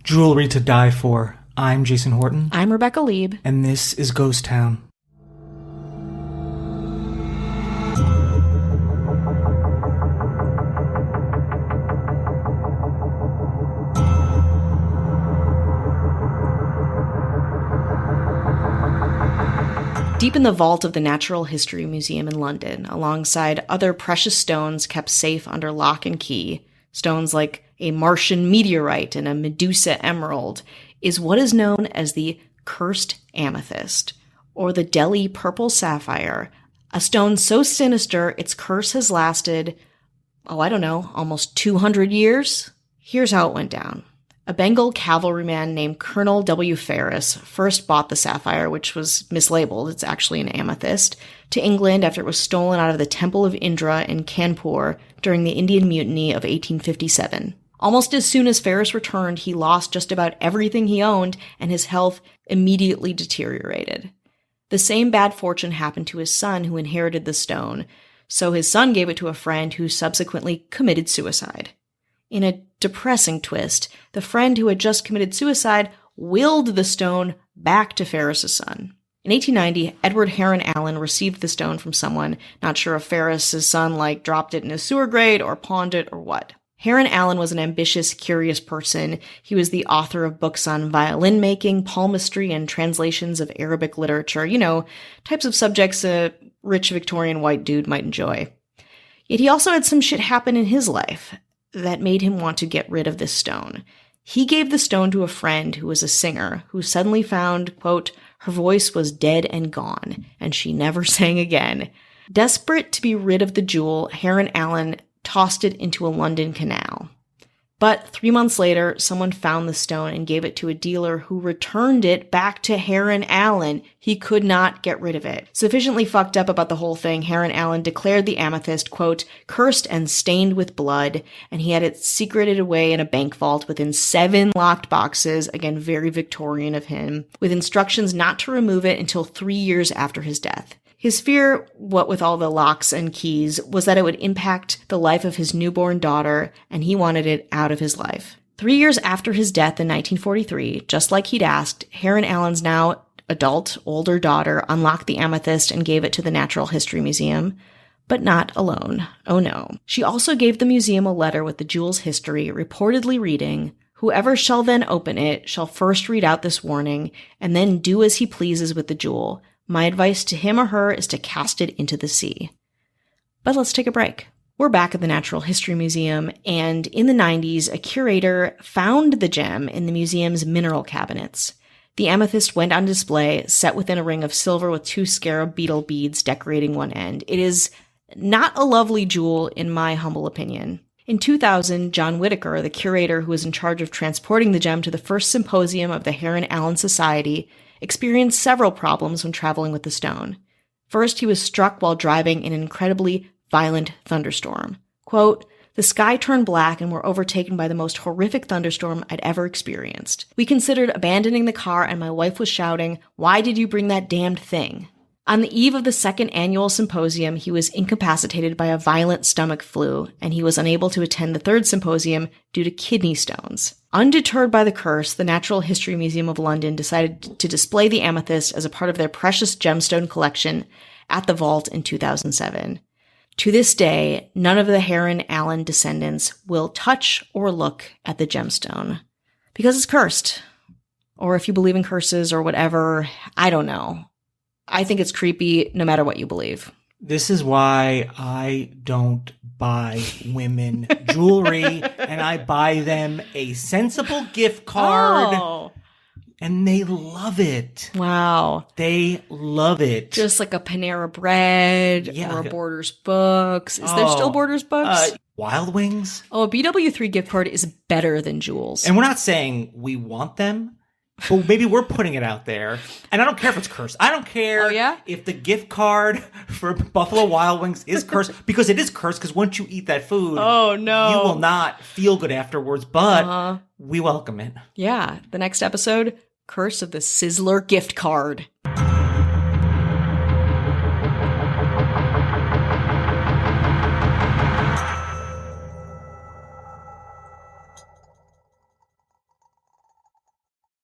Jewelry to die for. I'm Jason Horton. I'm Rebecca Lieb. And this is Ghost Town. Deep in the vault of the Natural History Museum in London, alongside other precious stones kept safe under lock and key, stones like a Martian meteorite and a Medusa emerald, is what is known as the cursed amethyst, or the Delhi purple sapphire, a stone so sinister its curse has lasted, almost 200 years? Here's how it went down. A Bengal cavalryman named Colonel W. Ferris first bought the sapphire, which was mislabeled, it's actually an amethyst, to England after it was stolen out of the Temple of Indra in Kanpur during the Indian Mutiny of 1857. Almost as soon as Ferris returned, he lost just about everything he owned, and his health immediately deteriorated. The same bad fortune happened to his son, who inherited the stone, so his son gave it to a friend who subsequently committed suicide. In a depressing twist, the friend who had just committed suicide willed the stone back to Ferris's son. In 1890, Edward Heron Allen received the stone from someone, not sure if Ferris's son dropped it in a sewer grate or pawned it or what. Heron Allen was an ambitious, curious person. He was the author of books on violin making, palmistry, and translations of Arabic literature, types of subjects a rich Victorian white dude might enjoy. Yet he also had some shit happen in his life that made him want to get rid of this stone. He gave the stone to a friend who was a singer, who suddenly found, quote, her voice was dead and gone, and she never sang again. Desperate to be rid of the jewel, Heron Allen tossed it into a London canal. But 3 months later, someone found the stone and gave it to a dealer who returned it back to Heron Allen. He could not get rid of it. Sufficiently fucked up about the whole thing, Heron Allen declared the amethyst, quote, cursed and stained with blood, and he had it secreted away in a bank vault within 7 locked boxes, again, very Victorian of him, with instructions not to remove it until 3 years after his death. His fear, what with all the locks and keys, was that it would impact the life of his newborn daughter, and he wanted it out of his life. 3 years after his death in 1943, just like he'd asked, Heron Allen's now adult, older daughter unlocked the amethyst and gave it to the Natural History Museum. But not alone. Oh no. She also gave the museum a letter with the jewel's history, reportedly reading, whoever shall then open it shall first read out this warning, and then do as he pleases with the jewel. My advice to him or her is to cast it into the sea. But let's take a break. We're back at the Natural History Museum, and in the 90s, a curator found the gem in the museum's mineral cabinets. The amethyst went on display, set within a ring of silver with 2 scarab beetle beads decorating one end. It is not a lovely jewel, in my humble opinion. In 2000, John Whitaker, the curator who was in charge of transporting the gem to the first symposium of the Heron Allen Society, experienced several problems when traveling with the stone. First, he was struck while driving in an incredibly violent thunderstorm. Quote, the sky turned black and we're overtaken by the most horrific thunderstorm I'd ever experienced. We considered abandoning the car and my wife was shouting, why did you bring that damned thing? On the eve of the second annual symposium, he was incapacitated by a violent stomach flu, and he was unable to attend the third symposium due to kidney stones. Undeterred by the curse, the Natural History Museum of London decided to display the amethyst as a part of their precious gemstone collection at the vault in 2007. To this day, none of the Heron Allen descendants will touch or look at the gemstone because it's cursed. Or if you believe in curses or whatever, I don't know. I think it's creepy no matter what you believe. This is why I don't buy women jewelry, and I buy them a sensible gift card. Oh. And they love it. Wow. They love it. Just like a Panera Bread or a Borders Books. Is there still Borders Books? Wild Wings. Oh, a BW3 gift card is better than jewels. And we're not saying we want them, but maybe we're putting it out there. And I don't care if it's cursed. I don't care if the gift card for Buffalo Wild Wings is cursed, because it is cursed, because once you eat that food, you will not feel good afterwards, but we welcome it. Yeah. The next episode, Curse of the Sizzler gift card.